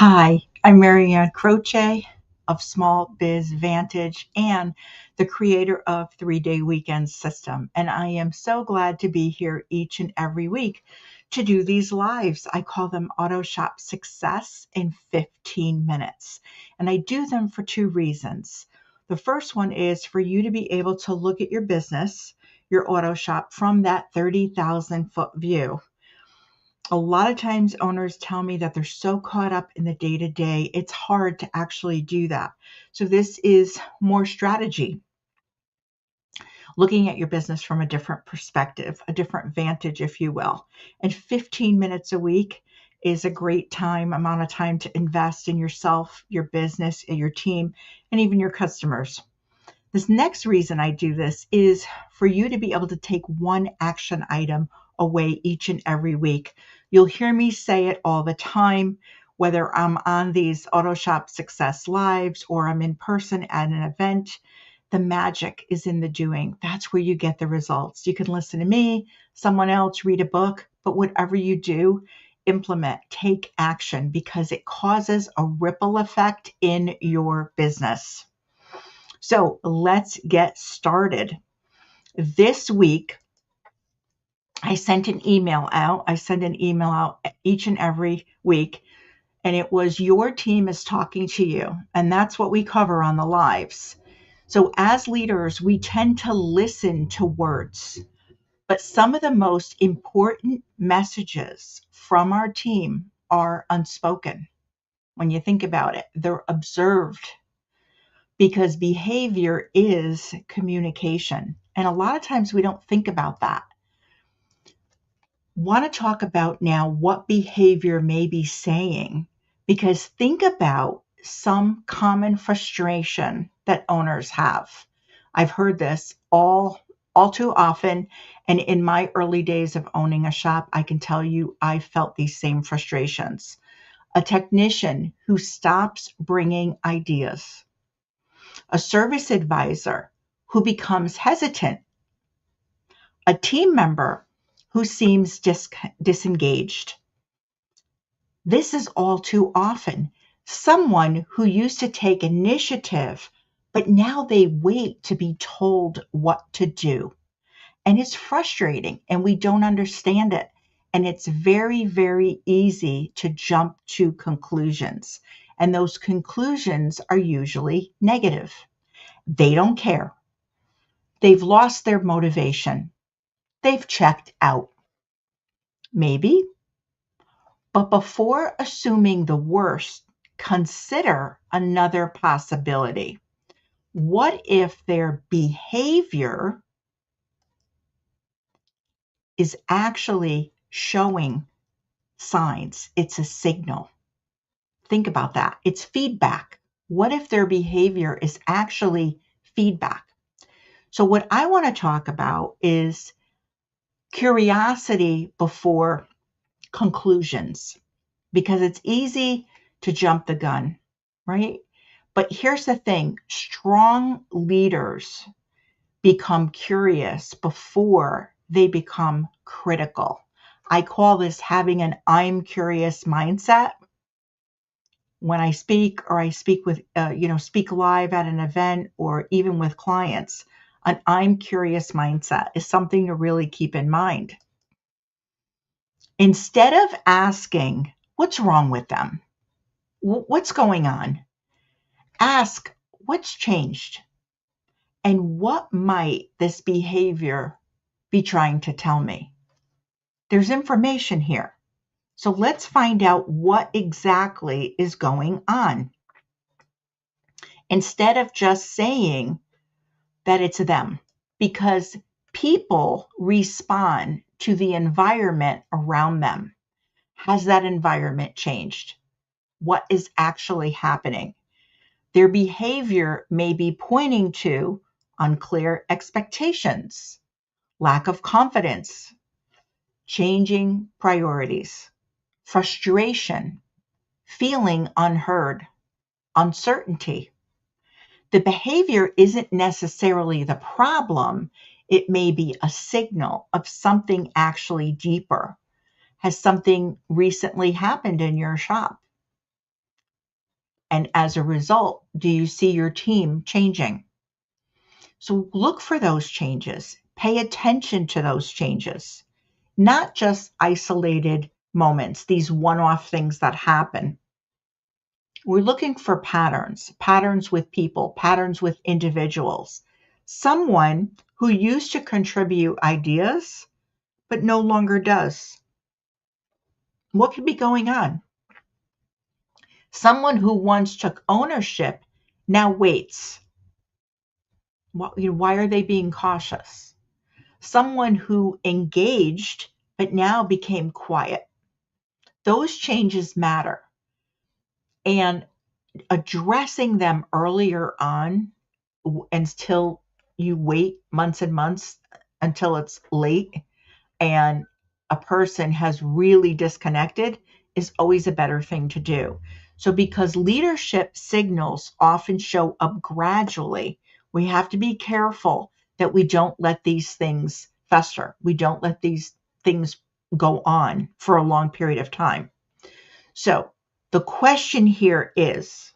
Hi, I'm Marianne Croce of Small Biz Vantage and the creator of 3 Day Weekend System. And I am so glad to be here each and every week to do these lives. I call them Auto Shop Success in 15 minutes. And I do them for two reasons. The first one is for you to be able to look at your business, your auto shop, from that 30,000 foot view. A lot of times owners tell me that they're so caught up in the day to day, it's hard to actually do that. So, this is more strategy, looking at your business from a different perspective, a different vantage, if you will. And 15 minutes a week is a great amount of time to invest in yourself, your business, and your team, and even your customers. This next reason I do this is for you to be able to take one action item away each and every week. You'll hear me say it all the time, whether I'm on these Auto Shop Success Lives or I'm in person at an event. The magic is in the doing. That's where you get the results. You can listen to me, someone else, read a book, but whatever you do, implement, take action because it causes a ripple effect in your business. So let's get started. This week, I sent an email out. I send an email out each and every week, and it was your team is talking to you. And that's what we cover on the lives. So, as leaders, we tend to listen to words, but some of the most important messages from our team are unspoken. When you think about it, they're observed because behavior is communication. And a lot of times we don't think about that. Want to talk about now what behavior may be saying, because think about some common frustration that owners have. I've heard this all too often, and in my early days of owning a shop, I can tell you I felt these same frustrations. A technician who stops bringing ideas, a service advisor who becomes hesitant, a team member who seems disengaged. This is all too often someone who used to take initiative, but now they wait to be told what to do. And it's frustrating and we don't understand it. And it's very, very easy to jump to conclusions. And those conclusions are usually negative. They don't care. They've lost their motivation. They've checked out. Maybe. But before assuming the worst, consider another possibility. What if their behavior is actually showing signs? It's a signal. Think about that. It's feedback. What if their behavior is actually feedback? So, what I want to talk about is curiosity before conclusions, because it's easy to jump the gun, right? But here's the thing, strong leaders become curious before they become critical. I call this having an I'm curious mindset. When I speak or I speak with, speak live at an event or even with clients, an I'm curious mindset is something to really keep in mind. Instead of asking, what's wrong with them? What's going on? Ask, what's changed? And what might this behavior be trying to tell me? There's information here. So let's find out what exactly is going on. Instead of just saying that it's them, because people respond to the environment around them. Has that environment changed? What is actually happening? Their behavior may be pointing to unclear expectations, lack of confidence, changing priorities, frustration, feeling unheard, uncertainty. The behavior isn't necessarily the problem. It may be a signal of something actually deeper. Has something recently happened in your shop? And as a result, do you see your team changing? So look for those changes. Pay attention to those changes, not just isolated moments, these one-off things that happen. We're looking for patterns with people, patterns with individuals. Someone who used to contribute ideas, but no longer does. What could be going on? Someone who once took ownership now waits. Why are they being cautious? Someone who engaged but now became quiet. Those changes matter. And addressing them earlier on until you wait months and months until it's late and a person has really disconnected is always a better thing to do. So because leadership signals often show up gradually, we have to be careful that we don't let these things fester. We don't let these things go on for a long period of time. So the question here is,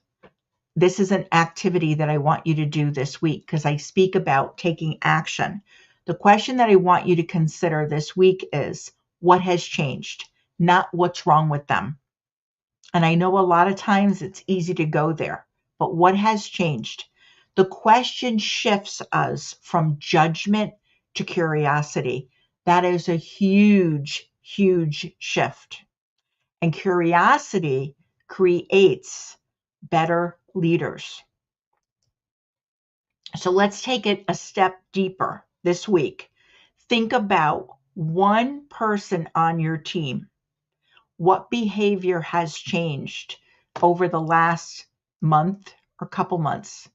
this is an activity that I want you to do this week because I speak about taking action. The question that I want you to consider this week is, what has changed, not what's wrong with them. And I know a lot of times it's easy to go there, but what has changed? The question shifts us from judgment to curiosity. That is a huge, huge shift. And curiosity creates better leaders. So let's take it a step deeper this week. Think about one person on your team. What behavior has changed over the last month or couple months?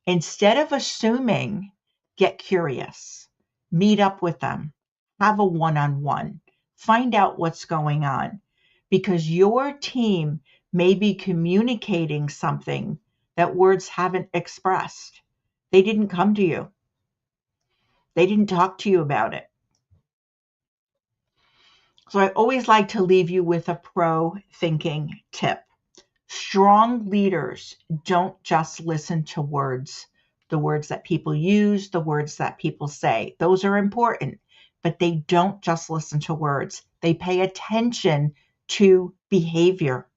Instead of assuming, get curious, meet up with them, have a one-on-one, find out what's going on, because your team may be communicating something that words haven't expressed. They didn't come to you. They didn't talk to you about it. So I always like to leave you with a pro thinking tip. Strong leaders don't just listen to words, the words that people use, the words that people say. Those are important, but they don't just listen to words. They pay attention to behavior,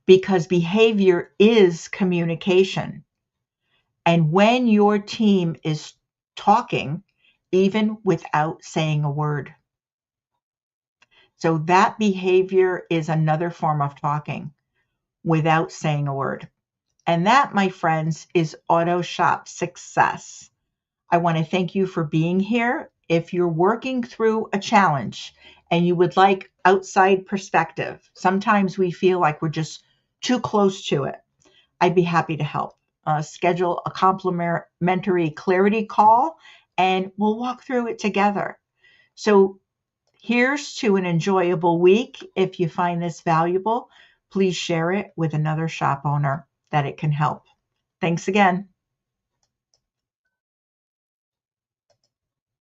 because behavior is communication. And when your team is talking, even without saying a word. So that behavior is another form of talking without saying a word. And that, my friends, is Auto Shop success. I want to thank you for being here. If you're working through a challenge and you would like outside perspective, sometimes we feel like we're just too close to it. I'd be happy to help. Schedule a complimentary clarity call and we'll walk through it together. So here's to an enjoyable week. If you find this valuable, please share it with another shop owner that it can help. Thanks again.